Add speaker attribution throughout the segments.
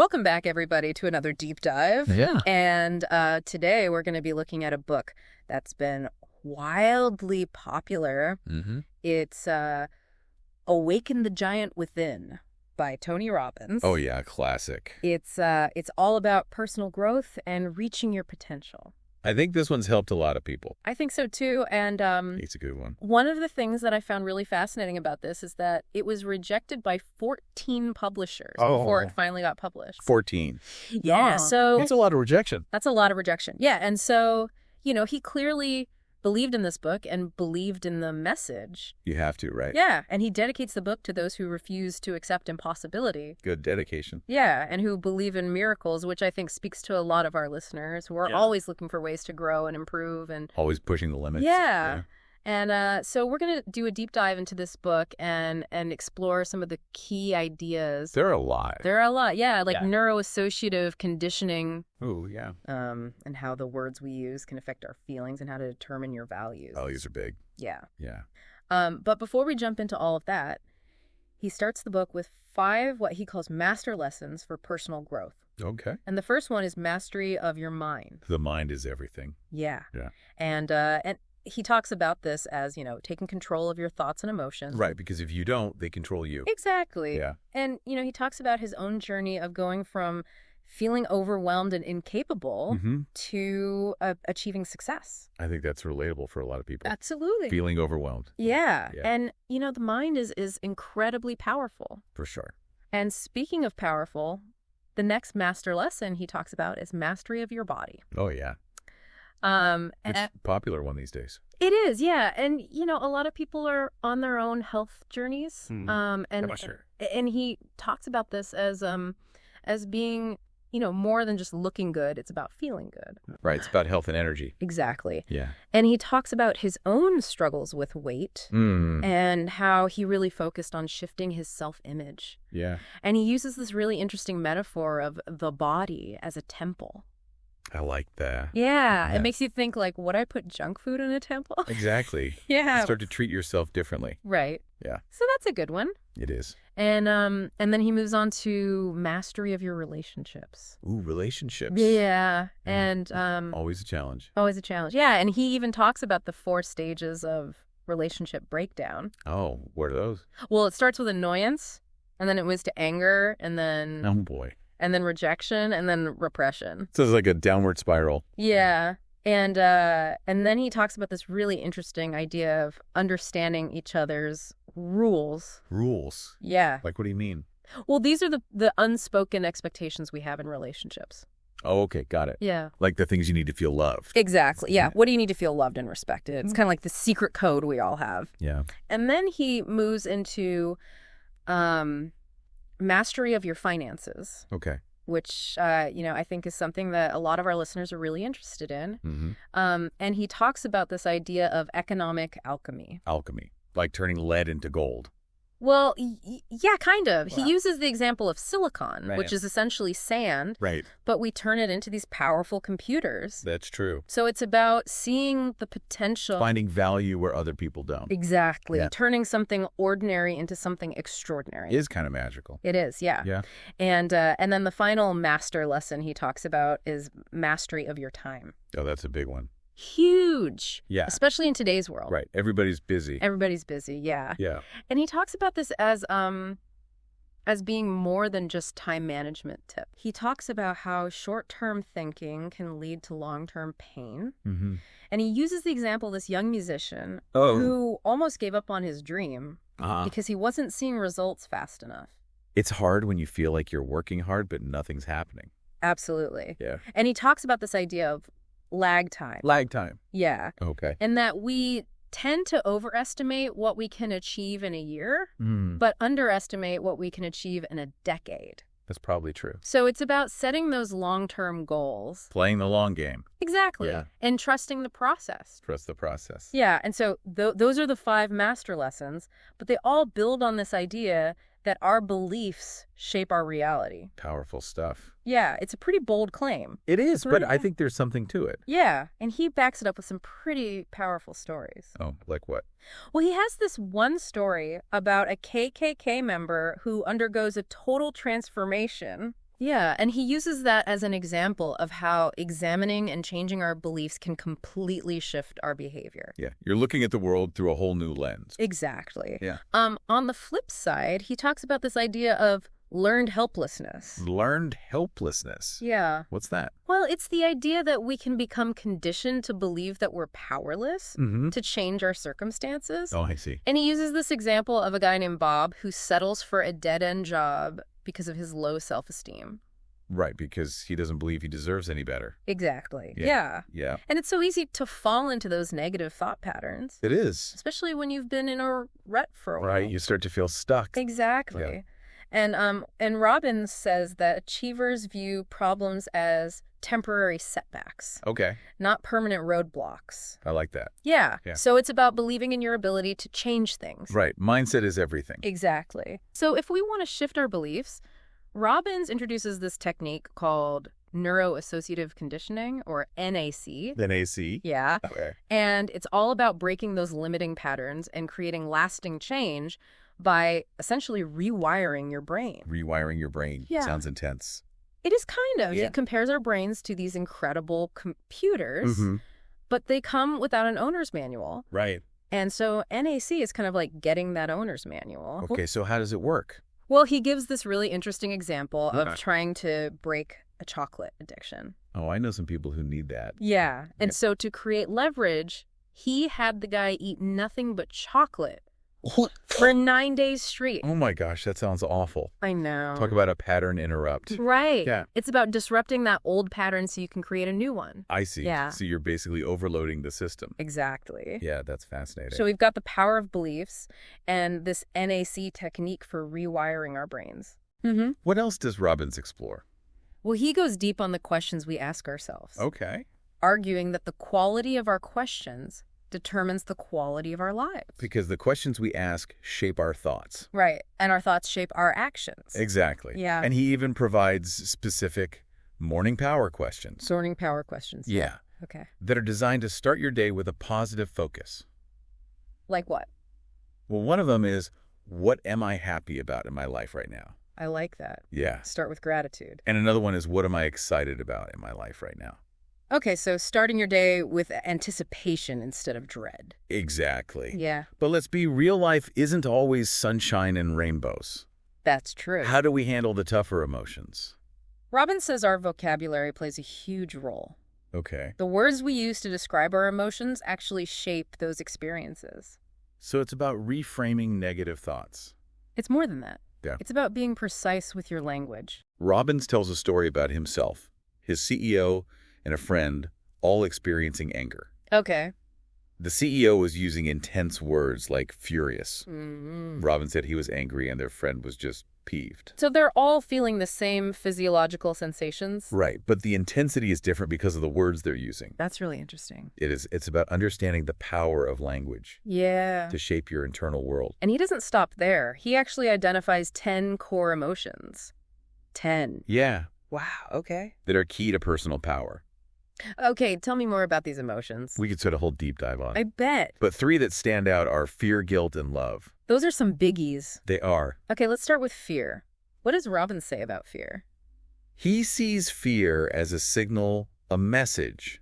Speaker 1: Welcome back, everybody, to another deep dive.
Speaker 2: Yeah.
Speaker 1: And today we're going to be looking at a book that's been wildly popular. It's Awaken the Giant Within by Tony Robbins.
Speaker 2: Oh, yeah. Classic.
Speaker 1: It's all about personal growth and reaching your potential.
Speaker 2: I think this one's helped a lot of people.
Speaker 1: I think so, too. And
Speaker 2: It's a good one.
Speaker 1: one of the things that I found really fascinating about this is that it was rejected by 14 publishers before it finally got published.
Speaker 2: 14.
Speaker 1: Yeah, so
Speaker 2: That's a lot of rejection.
Speaker 1: that's a lot of rejection. Yeah, and so, he clearly believed in this book and believed in the message.
Speaker 2: You have to, right?
Speaker 1: Yeah, and he dedicates the book to those who refuse to accept impossibility.
Speaker 2: Good dedication.
Speaker 1: Yeah, and who believe in miracles, which I think speaks to a lot of our listeners who are always looking for ways to grow and improve. And
Speaker 2: Always pushing the limits.
Speaker 1: yeah. And so we're going to do a deep dive into this book and explore some of the key ideas.
Speaker 2: There are a lot.
Speaker 1: There are a lot, like neuro-associative conditioning.
Speaker 2: Oh, yeah.
Speaker 1: And how the words we use can affect our feelings and how to determine your values.
Speaker 2: Values are big.
Speaker 1: Yeah.
Speaker 2: Yeah.
Speaker 1: But before we jump into all of that, he starts the book with 5 what he calls master lessons for personal growth.
Speaker 2: Okay.
Speaker 1: And the first one is mastery of your mind.
Speaker 2: The mind is everything.
Speaker 1: Yeah.
Speaker 2: Yeah.
Speaker 1: And he talks about this as, taking control of your thoughts and emotions.
Speaker 2: Right, because if you don't, they control you.
Speaker 1: Exactly.
Speaker 2: Yeah.
Speaker 1: And, he talks about his own journey of going from feeling overwhelmed and incapable to achieving success.
Speaker 2: I think that's relatable for a lot of people.
Speaker 1: Absolutely.
Speaker 2: Feeling overwhelmed.
Speaker 1: Yeah.
Speaker 2: Yeah.
Speaker 1: And, the mind is incredibly powerful.
Speaker 2: For sure.
Speaker 1: And speaking of powerful, the next master lesson he talks about is mastery of your body.
Speaker 2: Oh, yeah.
Speaker 1: And
Speaker 2: It's a popular one these days.
Speaker 1: it is, yeah. And, a lot of people are on their own health journeys. And he talks about this as being, more than just looking good. It's about feeling good.
Speaker 2: Right. It's about health and energy.
Speaker 1: Exactly.
Speaker 2: Yeah.
Speaker 1: And he talks about his own struggles with weight and how he really focused on shifting his self-image.
Speaker 2: Yeah.
Speaker 1: And he uses this really interesting metaphor of the body as a temple.
Speaker 2: I like that.
Speaker 1: Yeah. It makes you think, like, would I put junk food in a temple?
Speaker 2: Exactly.
Speaker 1: Yeah.
Speaker 2: Start to treat yourself differently.
Speaker 1: Right.
Speaker 2: Yeah.
Speaker 1: So that's a good one.
Speaker 2: It is.
Speaker 1: And then he moves on to mastery of your relationships.
Speaker 2: Ooh, relationships.
Speaker 1: Yeah. And
Speaker 2: Always a challenge.
Speaker 1: always a challenge. Yeah. And he even talks about the 4 stages of relationship breakdown.
Speaker 2: Oh, what are those?
Speaker 1: Well, it starts with annoyance, and then it moves to anger, and then
Speaker 2: Oh, boy.
Speaker 1: rejection, and then repression.
Speaker 2: So it's like a downward spiral.
Speaker 1: Yeah. And then he talks about this really interesting idea of understanding each other's rules.
Speaker 2: Rules.
Speaker 1: Yeah.
Speaker 2: Like, what do you mean?
Speaker 1: Well, these are the unspoken expectations we have in relationships.
Speaker 2: Oh, okay. Got it.
Speaker 1: Yeah.
Speaker 2: Like the things you need to feel loved.
Speaker 1: Exactly. Yeah. What do you need to feel loved and respected? It's kind of like the secret code we all have.
Speaker 2: Yeah.
Speaker 1: And then he moves into mastery of your finances,
Speaker 2: Okay.
Speaker 1: which, I think is something that a lot of our listeners are really interested in. And he talks about this idea of economic alchemy.
Speaker 2: Alchemy. Like turning lead into gold.
Speaker 1: Well, yeah, kind of.
Speaker 2: Wow.
Speaker 1: He uses the example of silicon,
Speaker 2: Right.
Speaker 1: which is essentially sand,
Speaker 2: Right.
Speaker 1: but we turn it into these powerful computers.
Speaker 2: That's true.
Speaker 1: So it's about seeing the potential.
Speaker 2: Finding value where other people don't.
Speaker 1: Exactly.
Speaker 2: Yeah.
Speaker 1: Turning something ordinary into something extraordinary.
Speaker 2: Is kind of magical.
Speaker 1: It is, yeah.
Speaker 2: Yeah.
Speaker 1: And then the final master lesson he talks about is mastery of your time.
Speaker 2: Oh, that's a big one.
Speaker 1: Huge.
Speaker 2: Yeah.
Speaker 1: Especially in today's world.
Speaker 2: Right. Everybody's busy.
Speaker 1: Everybody's busy, yeah.
Speaker 2: Yeah.
Speaker 1: And he talks about this as being more than just time management tip. He talks about how short-term thinking can lead to long-term pain. And he uses the example of this young musician who almost gave up on his dream because he wasn't seeing results fast enough.
Speaker 2: It's hard when you feel like you're working hard, but nothing's happening.
Speaker 1: Absolutely.
Speaker 2: Yeah.
Speaker 1: And he talks about this idea of lag time.
Speaker 2: Lag time.
Speaker 1: Yeah.
Speaker 2: Okay.
Speaker 1: And that we tend to overestimate what we can achieve in a year,
Speaker 2: Mm.
Speaker 1: but underestimate what we can achieve in a decade.
Speaker 2: That's probably true.
Speaker 1: So it's about setting those long-term goals.
Speaker 2: Playing the long game.
Speaker 1: Exactly.
Speaker 2: Yeah.
Speaker 1: And trusting the process.
Speaker 2: Trust the process.
Speaker 1: Yeah. And so those are the 5 master lessons, but they all build on this idea that our beliefs shape our reality.
Speaker 2: Powerful stuff.
Speaker 1: Yeah. It's a pretty bold claim.
Speaker 2: It is, but
Speaker 1: Right.
Speaker 2: I think there's something to it.
Speaker 1: Yeah. And he backs it up with some pretty powerful stories.
Speaker 2: Oh, like what?
Speaker 1: Well, he has this one story about a KKK member who undergoes a total transformation Yeah, and he uses that as an example of how examining and changing our beliefs can completely shift our behavior.
Speaker 2: Yeah. You're looking at the world through a whole new lens.
Speaker 1: Exactly.
Speaker 2: Yeah.
Speaker 1: On the flip side, he talks about this idea of learned helplessness.
Speaker 2: Learned helplessness.
Speaker 1: Yeah.
Speaker 2: What's that?
Speaker 1: Well, it's the idea that we can become conditioned to believe that we're powerless to change our circumstances.
Speaker 2: Oh, I see.
Speaker 1: And he uses this example of a guy named Bob who settles for a dead-end job because of his low self-esteem.
Speaker 2: Right, because he doesn't believe he deserves any better.
Speaker 1: Exactly.
Speaker 2: Yeah.
Speaker 1: And it's so easy to fall into those negative thought patterns,
Speaker 2: It is.
Speaker 1: especially when you've been in a rut for a while.
Speaker 2: Right, you start to feel stuck.
Speaker 1: Exactly. And Robbins says that achievers view problems as temporary setbacks,
Speaker 2: Okay.
Speaker 1: not permanent roadblocks.
Speaker 2: I like that.
Speaker 1: Yeah.
Speaker 2: Yeah.
Speaker 1: So it's about believing in your ability to change things.
Speaker 2: Right. Mindset is everything.
Speaker 1: Exactly. So if we want to shift our beliefs, Robbins introduces this technique called neuro-associative conditioning, or NAC.
Speaker 2: Then AC.
Speaker 1: Yeah.
Speaker 2: Okay.
Speaker 1: And it's all about breaking those limiting patterns and creating lasting change by essentially rewiring your brain.
Speaker 2: Rewiring your brain.
Speaker 1: Yeah.
Speaker 2: Sounds intense.
Speaker 1: It is kind of.
Speaker 2: Yeah.
Speaker 1: It compares our brains to these incredible computers,
Speaker 2: Mm-hmm.
Speaker 1: but they come without an owner's manual.
Speaker 2: Right.
Speaker 1: And so NAC is kind of like getting that owner's manual.
Speaker 2: Okay, so how does it work?
Speaker 1: Well, he gives this really interesting example of
Speaker 2: Okay.
Speaker 1: trying to break a chocolate addiction.
Speaker 2: Oh, I know some people who need that.
Speaker 1: Yeah. And
Speaker 2: Yeah.
Speaker 1: so to create leverage, he had the guy eat nothing but chocolate for 9 days straight.
Speaker 2: Oh my gosh, that sounds awful.
Speaker 1: I know.
Speaker 2: Talk about a pattern interrupt.
Speaker 1: Right.
Speaker 2: Yeah.
Speaker 1: It's about disrupting that old pattern so you can create a new one.
Speaker 2: I see.
Speaker 1: Yeah.
Speaker 2: So you're basically overloading the system.
Speaker 1: Exactly.
Speaker 2: Yeah, that's fascinating.
Speaker 1: So we've got the power of beliefs and this NAC technique for rewiring our brains. Mm-hmm.
Speaker 2: What else does Robbins explore?
Speaker 1: Well, he goes deep on the questions we ask ourselves,
Speaker 2: Okay.
Speaker 1: arguing that the quality of our questions determines the quality of our lives.
Speaker 2: Because the questions we ask shape our thoughts.
Speaker 1: Right. And our thoughts shape our actions.
Speaker 2: Exactly.
Speaker 1: Yeah.
Speaker 2: And he even provides specific morning power questions.
Speaker 1: Sorting power questions.
Speaker 2: Yeah.
Speaker 1: Okay.
Speaker 2: That are designed to start your day with a positive focus.
Speaker 1: Like what?
Speaker 2: Well, one of them is, what am I happy about in my life right now?
Speaker 1: I like that.
Speaker 2: Yeah.
Speaker 1: Start with gratitude.
Speaker 2: And another one is, what am I excited about in my life right now?
Speaker 1: Okay, so starting your day with anticipation instead of dread.
Speaker 2: Exactly.
Speaker 1: Yeah,
Speaker 2: But let's be real, life isn't always sunshine and rainbows.
Speaker 1: that's true.
Speaker 2: How do we handle the tougher emotions?
Speaker 1: Robbins says our vocabulary plays a huge role.
Speaker 2: Okay.
Speaker 1: The words we use to describe our emotions actually shape those experiences.
Speaker 2: So it's about reframing negative thoughts.
Speaker 1: It's more than that.
Speaker 2: Yeah.
Speaker 1: It's about being precise with your language.
Speaker 2: Robbins tells a story about himself, his CEO, and a friend all experiencing anger.
Speaker 1: Okay.
Speaker 2: The CEO was using intense words like furious.
Speaker 1: Mm-hmm.
Speaker 2: Robbins said he was angry and their friend was just peeved.
Speaker 1: So they're all feeling the same physiological sensations?
Speaker 2: Right, but the intensity is different because of the words they're using.
Speaker 1: That's really interesting.
Speaker 2: It's about understanding the power of language
Speaker 1: Yeah.
Speaker 2: to shape your internal world.
Speaker 1: And he doesn't stop there. He actually identifies 10 core emotions. 10.
Speaker 2: Yeah,
Speaker 1: Wow, okay.
Speaker 2: that are key to personal power.
Speaker 1: Okay, tell me more about these emotions.
Speaker 2: We could sort of whole deep dive on
Speaker 1: I
Speaker 2: it.
Speaker 1: bet.
Speaker 2: But three that stand out are fear, guilt, and love.
Speaker 1: Those are some biggies.
Speaker 2: They are.
Speaker 1: Okay, let's start with fear. What does Robbins say about fear?
Speaker 2: He sees fear as a signal, a message,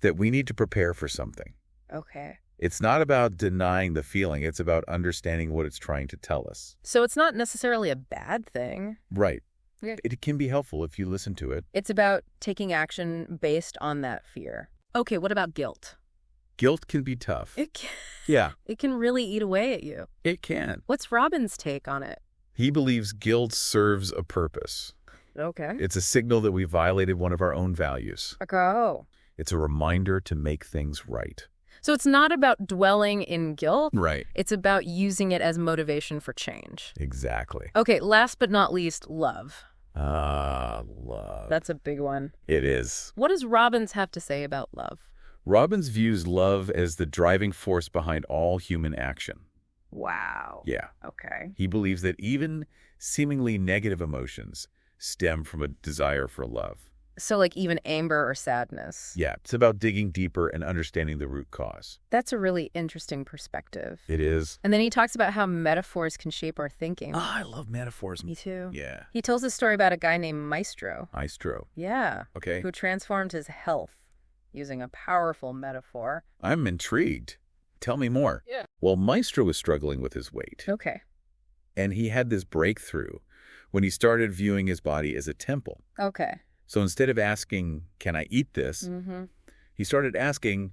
Speaker 2: that we need to prepare for something.
Speaker 1: Okay.
Speaker 2: It's not about denying the feeling. It's about understanding what it's trying to tell us.
Speaker 1: So it's not necessarily a bad thing.
Speaker 2: Right.
Speaker 1: Yeah.
Speaker 2: It can be helpful if you listen to it.
Speaker 1: It's about taking action based on that fear. Okay, what about guilt?
Speaker 2: Guilt can be tough.
Speaker 1: It
Speaker 2: Yeah,
Speaker 1: can really eat away at you.
Speaker 2: it can.
Speaker 1: What's Robbins' take on it?
Speaker 2: He believes guilt serves a purpose.
Speaker 1: Okay.
Speaker 2: It's a signal that we violated one of our own values.
Speaker 1: Oh.
Speaker 2: It's a reminder to make things right.
Speaker 1: So it's not about dwelling in guilt.
Speaker 2: Right.
Speaker 1: It's about using it as motivation for change.
Speaker 2: Exactly.
Speaker 1: Okay, last but not least, love.
Speaker 2: Love.
Speaker 1: That's a big one.
Speaker 2: It is.
Speaker 1: What does Robbins have to say about love?
Speaker 2: Robbins views love as the driving force behind all human action.
Speaker 1: Wow.
Speaker 2: Yeah.
Speaker 1: Okay.
Speaker 2: He believes that even seemingly negative emotions stem from a desire for love.
Speaker 1: So like even anger or sadness.
Speaker 2: Yeah, it's about digging deeper and understanding the root cause.
Speaker 1: That's a really interesting perspective.
Speaker 2: It is.
Speaker 1: And then he talks about how metaphors can shape our thinking.
Speaker 2: Ah, I love metaphors.
Speaker 1: Me too.
Speaker 2: Yeah.
Speaker 1: He tells a story about a guy named Maestro.
Speaker 2: Maestro.
Speaker 1: Yeah.
Speaker 2: Okay.
Speaker 1: Who transformed his health using a powerful metaphor.
Speaker 2: I'm intrigued. Tell me more.
Speaker 1: Yeah.
Speaker 2: Well, Maestro was struggling with his weight.
Speaker 1: Okay.
Speaker 2: And he had this breakthrough when he started viewing his body as a temple.
Speaker 1: Okay.
Speaker 2: So instead of asking, can I eat this? He started asking,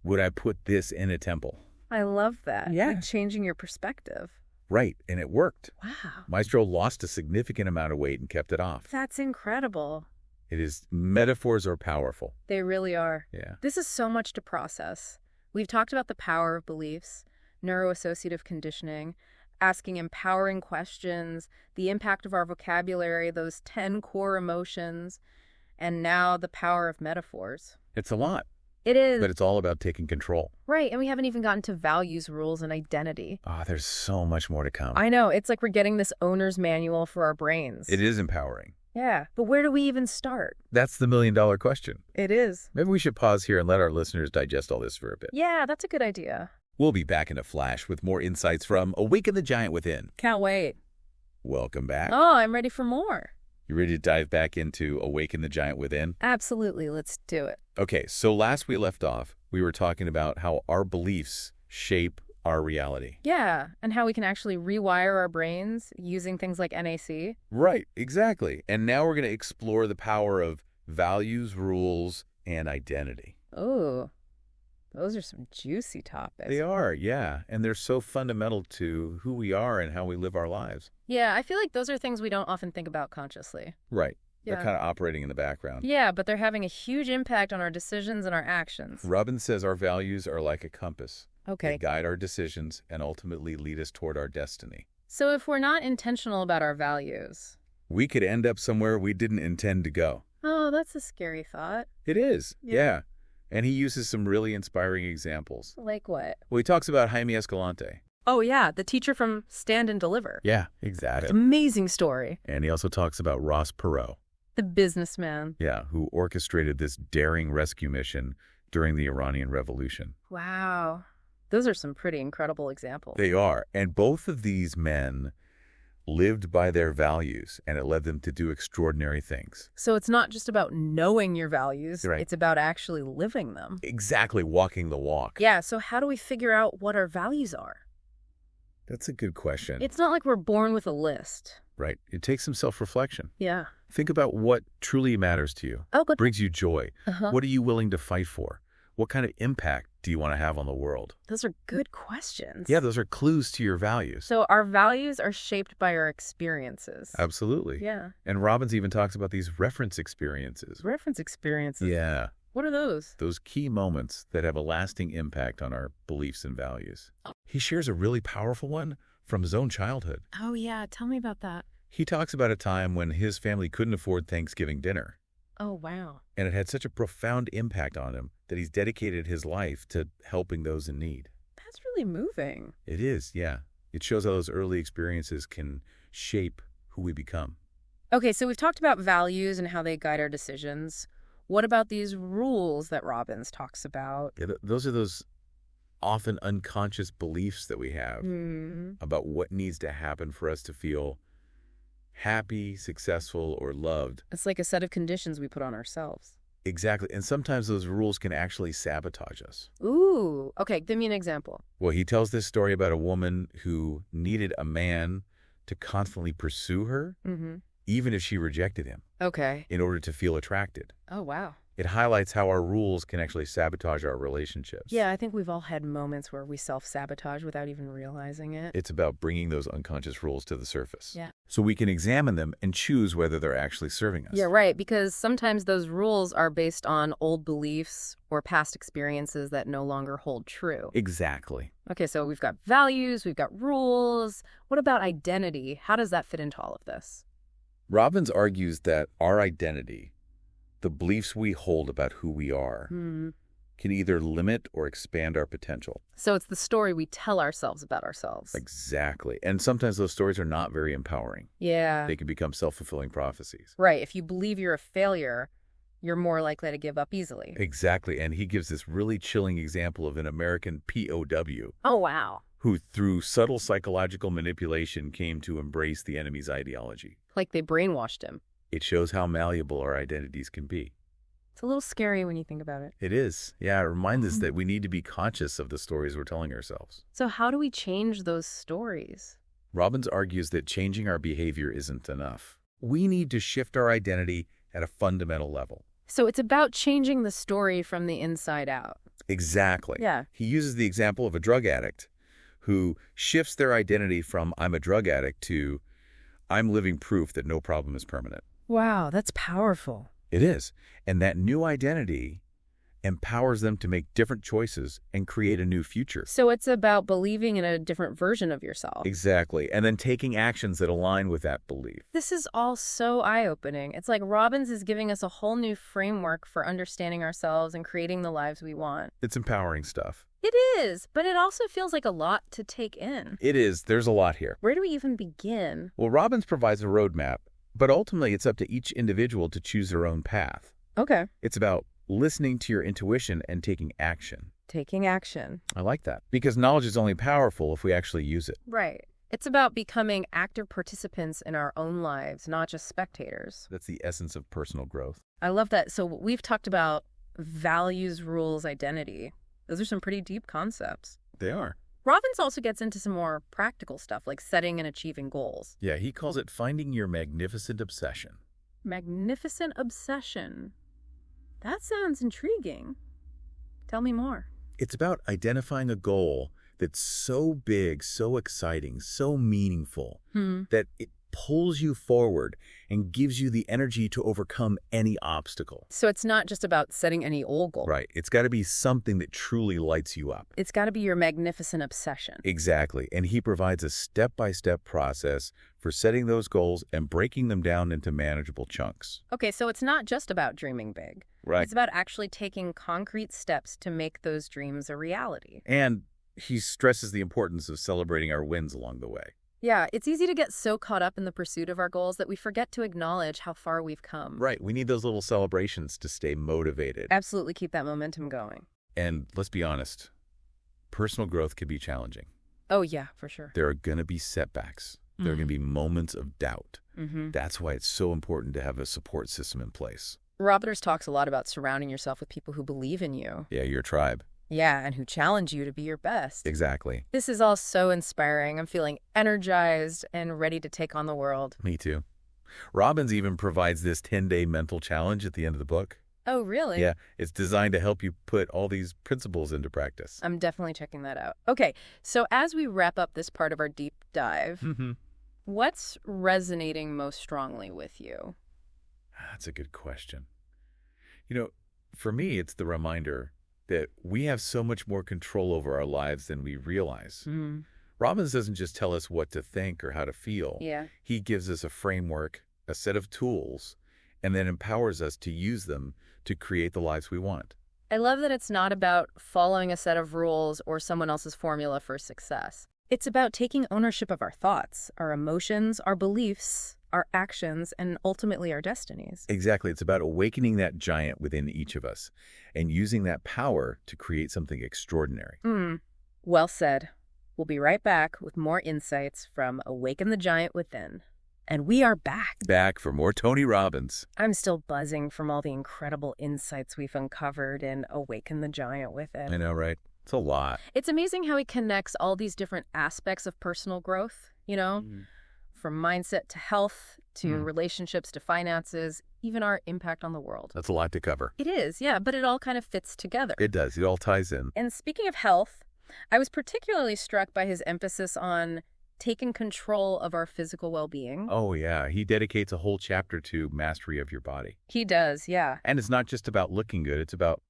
Speaker 2: would I put this in a temple?
Speaker 1: I love that.
Speaker 2: Yeah.
Speaker 1: Like changing your perspective.
Speaker 2: Right, and it worked.
Speaker 1: Wow.
Speaker 2: Maestro lost a significant amount of weight and kept it off.
Speaker 1: That's incredible.
Speaker 2: It is, metaphors are powerful.
Speaker 1: They really are.
Speaker 2: Yeah.
Speaker 1: This is so much to process. We've talked about the power of beliefs, neuro-associative conditioning, asking empowering questions, the impact of our vocabulary, those 10 core emotions, and now the power of metaphors.
Speaker 2: It's a lot.
Speaker 1: It is.
Speaker 2: But it's all about taking control.
Speaker 1: Right, and we haven't even gotten to values, rules, and identity.
Speaker 2: Ah, there's so much more to come.
Speaker 1: I know, it's like we're getting this owner's manual for our brains.
Speaker 2: It is empowering.
Speaker 1: Yeah, but where do we even start?
Speaker 2: That's the million-dollar question.
Speaker 1: It is.
Speaker 2: Maybe we should pause here and let our listeners digest all this for a bit.
Speaker 1: Yeah, that's a good idea.
Speaker 2: We'll be back in a flash with more insights from Awaken the Giant Within.
Speaker 1: Can't wait.
Speaker 2: Welcome back.
Speaker 1: Oh, I'm ready for more.
Speaker 2: You ready to dive back into Awaken the Giant Within?
Speaker 1: Absolutely, let's do it.
Speaker 2: Okay, so last we left off, we were talking about how our beliefs shape our reality.
Speaker 1: Yeah, and how we can actually rewire our brains using things like NAC.
Speaker 2: Right, exactly. And now we're going to explore the power of values, rules, and identity.
Speaker 1: Oh, those are some juicy topics.
Speaker 2: They are, yeah. And they're so fundamental to who we are and how we live our lives.
Speaker 1: Yeah, I feel like those are things we don't often think about consciously.
Speaker 2: Right.
Speaker 1: Yeah.
Speaker 2: They're kind of operating in the background.
Speaker 1: Yeah, but they're having a huge impact on our decisions and our actions.
Speaker 2: Robbins says our values are like a compass.
Speaker 1: Okay.
Speaker 2: They guide our decisions and ultimately lead us toward our destiny.
Speaker 1: So if we're not intentional about our values...
Speaker 2: we could end up somewhere we didn't intend to go.
Speaker 1: Oh, that's a scary thought.
Speaker 2: It is,
Speaker 1: Yeah.
Speaker 2: yeah. And he uses some really inspiring examples.
Speaker 1: Like what?
Speaker 2: Well, he talks about Jaime Escalante.
Speaker 1: Oh, yeah, the teacher from Stand and Deliver.
Speaker 2: Yeah, exactly.
Speaker 1: Amazing story.
Speaker 2: And he also talks about Ross Perot.
Speaker 1: The businessman.
Speaker 2: Yeah, who orchestrated this daring rescue mission during the Iranian Revolution.
Speaker 1: Wow. Those are some pretty incredible examples.
Speaker 2: They are. And both of these men lived by their values, and it led them to do extraordinary things.
Speaker 1: So it's not just about knowing your values,
Speaker 2: Right.
Speaker 1: It's about actually living them.
Speaker 2: Exactly, walking the walk.
Speaker 1: Yeah, so how do we figure out what our values are?
Speaker 2: That's a good question.
Speaker 1: It's not like we're born with a list.
Speaker 2: Right. It takes some self-reflection.
Speaker 1: Yeah.
Speaker 2: Think about what truly matters to you.
Speaker 1: Oh, good.
Speaker 2: Brings you joy.
Speaker 1: Uh-huh.
Speaker 2: What are you willing to fight for? What kind of impact do you want to have on the world?
Speaker 1: Those are good questions.
Speaker 2: Yeah, those are clues to your values.
Speaker 1: So our values are shaped by our experiences.
Speaker 2: Absolutely.
Speaker 1: Yeah.
Speaker 2: And Robbins even talks about these reference experiences.
Speaker 1: Reference experiences.
Speaker 2: Yeah.
Speaker 1: What are those?
Speaker 2: Those key moments that have a lasting impact on our beliefs and values. He shares a really powerful one from his own childhood.
Speaker 1: Oh, yeah. Tell me about that.
Speaker 2: He talks about a time when his family couldn't afford Thanksgiving dinner.
Speaker 1: Oh, wow.
Speaker 2: And it had such a profound impact on him that he's dedicated his life to helping those in need.
Speaker 1: That's really moving.
Speaker 2: It is, yeah. It shows how those early experiences can shape who we become.
Speaker 1: Okay, so we've talked about values and how they guide our decisions. What about these rules that Robbins talks about?
Speaker 2: Yeah, those are those often unconscious beliefs that we have about what needs to happen for us to feel happy, successful, or loved.
Speaker 1: It's like a set of conditions we put on ourselves.
Speaker 2: Exactly. And sometimes those rules can actually sabotage us.
Speaker 1: Ooh, okay, give me an example.
Speaker 2: Well, he tells this story about a woman who needed a man to constantly pursue her, even if she rejected him,
Speaker 1: Okay.
Speaker 2: in order to feel attracted.
Speaker 1: Oh, wow.
Speaker 2: It highlights how our rules can actually sabotage our relationships.
Speaker 1: Yeah, I think we've all had moments where we self-sabotage without even realizing it.
Speaker 2: It's about bringing those unconscious rules to the surface.
Speaker 1: Yeah.
Speaker 2: So we can examine them and choose whether they're actually serving us.
Speaker 1: Yeah, right, because sometimes those rules are based on old beliefs or past experiences that no longer hold true.
Speaker 2: Exactly.
Speaker 1: Okay, so we've got values, we've got rules. What about identity? How does that fit into all of this?
Speaker 2: Robbins argues that our identity, the beliefs we hold about who we are, can either limit or expand our potential.
Speaker 1: So it's the story we tell ourselves about ourselves.
Speaker 2: Exactly. And sometimes those stories are not very empowering.
Speaker 1: Yeah.
Speaker 2: They can become self-fulfilling prophecies.
Speaker 1: Right. If you believe you're a failure, you're more likely to give up easily.
Speaker 2: Exactly. And he gives this really chilling example of an American POW.
Speaker 1: Oh, wow.
Speaker 2: Who, through subtle psychological manipulation, came to embrace the enemy's ideology.
Speaker 1: Like they brainwashed him.
Speaker 2: It shows how malleable our identities can be.
Speaker 1: It's a little scary when you think about it.
Speaker 2: It is. Yeah, it reminds us that we need to be conscious of the stories we're telling ourselves.
Speaker 1: So how do we change those stories?
Speaker 2: Robbins argues that changing our behavior isn't enough. We need to shift our identity at a fundamental level.
Speaker 1: So it's about changing the story from the inside out.
Speaker 2: Exactly.
Speaker 1: Yeah.
Speaker 2: He uses the example of a drug addict who shifts their identity from I'm a drug addict to I'm living proof that no problem is permanent.
Speaker 1: Wow, that's powerful.
Speaker 2: It is. And that new identity empowers them to make different choices and create a new future.
Speaker 1: So it's about believing in a different version of yourself.
Speaker 2: Exactly. And then taking actions that align with that belief.
Speaker 1: This is all so eye-opening. It's like Robbins is giving us a whole new framework for understanding ourselves and creating the lives we want.
Speaker 2: It's empowering stuff.
Speaker 1: It is, but it also feels like a lot to take in.
Speaker 2: It is. There's a lot here.
Speaker 1: Where do we even begin?
Speaker 2: Well, Robbins provides a roadmap, but ultimately it's up to each individual to choose their own path.
Speaker 1: Okay.
Speaker 2: It's about listening to your intuition and taking action.
Speaker 1: Taking action.
Speaker 2: I like that. Because knowledge is only powerful if we actually use it.
Speaker 1: Right. It's about becoming active participants in our own lives, not just spectators.
Speaker 2: That's the essence of personal growth.
Speaker 1: I love that. So we've talked about values, rules, identity. Those are some pretty deep concepts.
Speaker 2: They are.
Speaker 1: Robbins also gets into some more practical stuff, like setting and achieving goals.
Speaker 2: Yeah, he calls it finding your magnificent obsession.
Speaker 1: Magnificent obsession. That sounds intriguing. Tell me more.
Speaker 2: It's about identifying a goal that's so big, so exciting, so meaningful, that it pulls you forward and gives you the energy to overcome any obstacle.
Speaker 1: So it's not just about setting any old goal.
Speaker 2: Right. It's got to be something that truly lights you up.
Speaker 1: It's got to be your magnificent obsession.
Speaker 2: Exactly. And he provides a step-by-step process for setting those goals and breaking them down into manageable chunks.
Speaker 1: Okay, so it's not just about dreaming big.
Speaker 2: Right.
Speaker 1: It's about actually taking concrete steps to make those dreams a reality.
Speaker 2: And he stresses the importance of celebrating our wins along the way.
Speaker 1: Yeah, it's easy to get so caught up in the pursuit of our goals that we forget to acknowledge how far we've come.
Speaker 2: Right. We need those little celebrations to stay motivated.
Speaker 1: Absolutely keep that momentum going.
Speaker 2: And let's be honest, personal growth can be challenging.
Speaker 1: Oh, yeah, for sure.
Speaker 2: There are going to be setbacks. There are going to be moments of doubt.
Speaker 1: Mm-hmm.
Speaker 2: That's why it's so important to have a support system in place.
Speaker 1: Robbins talks a lot about surrounding yourself with people who believe in you.
Speaker 2: Yeah, your tribe.
Speaker 1: Yeah, and who challenge you to be your best.
Speaker 2: Exactly.
Speaker 1: This is all so inspiring. I'm feeling energized and ready to take on the world.
Speaker 2: Me too. Robbins even provides this 10-day mental challenge at the end of the book.
Speaker 1: Oh, really?
Speaker 2: Yeah, it's designed to help you put all these principles into practice.
Speaker 1: I'm definitely checking that out. Okay, so as we wrap up this part of our deep dive, what's resonating most strongly with you?
Speaker 2: That's a good question. You know, for me, it's the reminder that we have so much more control over our lives than we realize. Robbins doesn't just tell us what to think or how to feel.
Speaker 1: Yeah.
Speaker 2: He gives us a framework, a set of tools, and then empowers us to use them to create the lives we want.
Speaker 1: I love that it's not about following a set of rules or someone else's formula for success. It's about taking ownership of our thoughts, our emotions, our beliefs, our actions, and ultimately our destinies.
Speaker 2: Exactly. It's about awakening that giant within each of us and using that power to create something extraordinary.
Speaker 1: Well said. We'll be right back with more insights from Awaken the Giant Within. And we are back.
Speaker 2: Back for more Tony Robbins.
Speaker 1: I'm still buzzing from all the incredible insights we've uncovered in Awaken the Giant Within.
Speaker 2: I know, right? It's a lot.
Speaker 1: It's amazing how he connects all these different aspects of personal growth, you know? From mindset to health, to relationships to finances, even our impact on the world.
Speaker 2: That's a lot to cover.
Speaker 1: It is, yeah, but it all kind of fits together.
Speaker 2: It does. It all ties in.
Speaker 1: And speaking of health, I was particularly struck by his emphasis on taking control of our physical well-being.
Speaker 2: Oh, yeah. He dedicates a whole chapter to mastery of your body.
Speaker 1: He does, yeah.
Speaker 2: And it's not just about looking good. It's about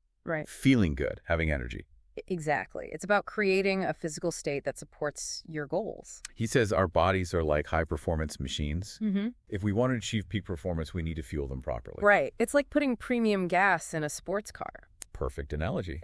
Speaker 2: feeling good, having energy.
Speaker 1: Exactly. It's about creating a physical state that supports your goals.
Speaker 2: He says our bodies are like high-performance machines. If we want to achieve peak performance, we need to fuel them properly.
Speaker 1: Right. It's like putting premium gas in a sports car.
Speaker 2: perfect analogy.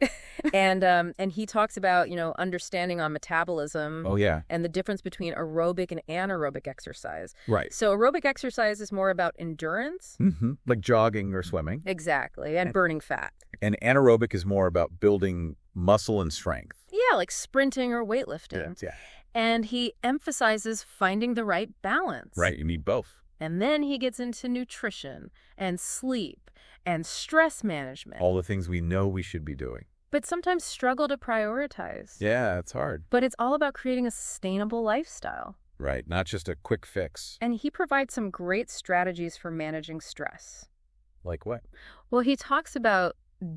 Speaker 1: And he talks about, understanding on metabolism.
Speaker 2: Oh, yeah.
Speaker 1: And the difference between aerobic and anaerobic exercise.
Speaker 2: Right.
Speaker 1: So aerobic exercise is more about endurance.
Speaker 2: Like jogging or swimming.
Speaker 1: Exactly. And burning fat.
Speaker 2: And anaerobic is more about building muscle and strength.
Speaker 1: Yeah, like sprinting or weightlifting.
Speaker 2: Yeah.
Speaker 1: And he emphasizes finding the right balance.
Speaker 2: Right. You need both.
Speaker 1: And then he gets into nutrition and sleep and stress management.
Speaker 2: All the things we know we should be doing.
Speaker 1: But sometimes struggle to prioritize.
Speaker 2: Yeah, it's hard.
Speaker 1: But it's all about creating a sustainable lifestyle.
Speaker 2: Right. Not just a quick fix.
Speaker 1: And he provides some great strategies for managing stress.
Speaker 2: Like what?
Speaker 1: Well, he talks about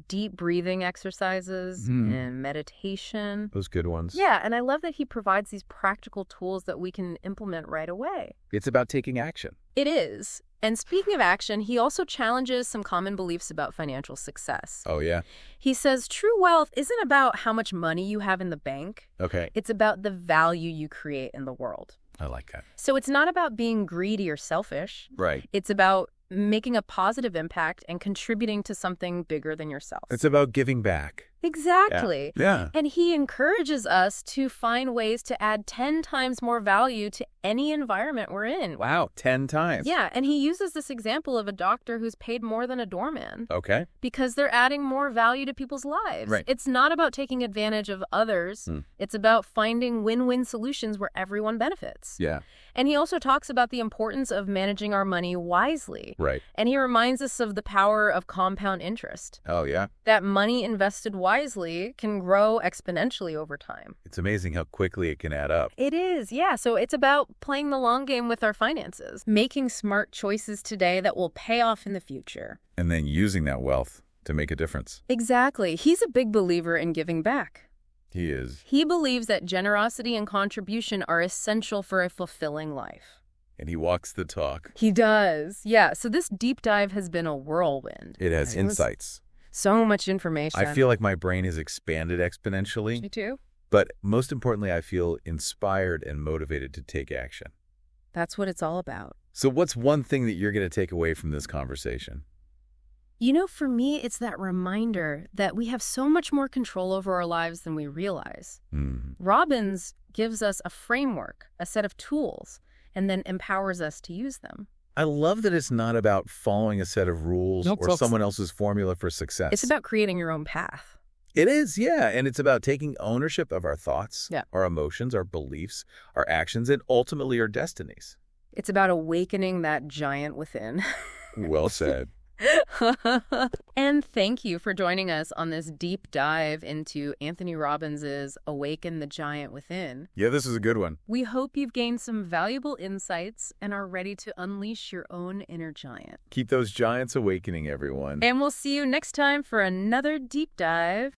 Speaker 1: deep breathing exercises and meditation.
Speaker 2: Those good ones.
Speaker 1: Yeah, and I love that he provides these practical tools that we can implement right away.
Speaker 2: It's about taking action.
Speaker 1: It is. And speaking of action, he also challenges some common beliefs about financial success.
Speaker 2: Oh, yeah?
Speaker 1: He says true wealth isn't about how much money you have in the bank.
Speaker 2: Okay.
Speaker 1: It's about the value you create in the world.
Speaker 2: I like that.
Speaker 1: So it's not about being greedy or selfish.
Speaker 2: Right.
Speaker 1: It's about making a positive impact and contributing to something bigger than yourself.
Speaker 2: It's about giving back.
Speaker 1: Exactly.
Speaker 2: Yeah.
Speaker 1: And he encourages us to find ways to add 10 times more value to any environment we're in.
Speaker 2: Wow, 10 times.
Speaker 1: Yeah, and he uses this example of a doctor who's paid more than a doorman.
Speaker 2: Okay.
Speaker 1: Because they're adding more value to people's lives.
Speaker 2: Right.
Speaker 1: It's not about taking advantage of others. It's about finding win-win solutions where everyone benefits.
Speaker 2: Yeah.
Speaker 1: And he also talks about the importance of managing our money wisely.
Speaker 2: Right.
Speaker 1: And he reminds us of the power of compound interest.
Speaker 2: Oh, yeah?
Speaker 1: That money invested wisely can grow exponentially over time.
Speaker 2: It's amazing how quickly it can add up.
Speaker 1: It is, yeah. So it's about playing the long game with our finances, making smart choices today that will pay off in the future.
Speaker 2: And then using that wealth to make a difference.
Speaker 1: Exactly. He's a big believer in giving back.
Speaker 2: He is.
Speaker 1: He believes that generosity and contribution are essential for a fulfilling life.
Speaker 2: And he walks the talk.
Speaker 1: He does. Yeah. So this deep dive has been a whirlwind.
Speaker 2: It has insights.
Speaker 1: So much information.
Speaker 2: I feel like my brain has expanded exponentially.
Speaker 1: Me too.
Speaker 2: But most importantly, I feel inspired and motivated to take action.
Speaker 1: That's what it's all about.
Speaker 2: So what's one thing that you're going to take away from this conversation?
Speaker 1: For me, it's that reminder that we have so much more control over our lives than we realize. Robbins gives us a framework, a set of tools, and then empowers us to use them.
Speaker 2: I love that it's not about following a set of rules or someone else's formula for success.
Speaker 1: It's about creating your own path.
Speaker 2: It is, yeah. And it's about taking ownership of our thoughts,
Speaker 1: Yeah.
Speaker 2: our emotions, our beliefs, our actions, and ultimately our destinies.
Speaker 1: It's about awakening that giant within.
Speaker 2: Well said.
Speaker 1: And thank you for joining us on this deep dive into Anthony Robbins's Awaken the Giant Within.
Speaker 2: Yeah, this is a good one.
Speaker 1: We hope you've gained some valuable insights and are ready to unleash your own inner giant.
Speaker 2: Keep those giants awakening, everyone.
Speaker 1: And we'll see you next time for another deep dive.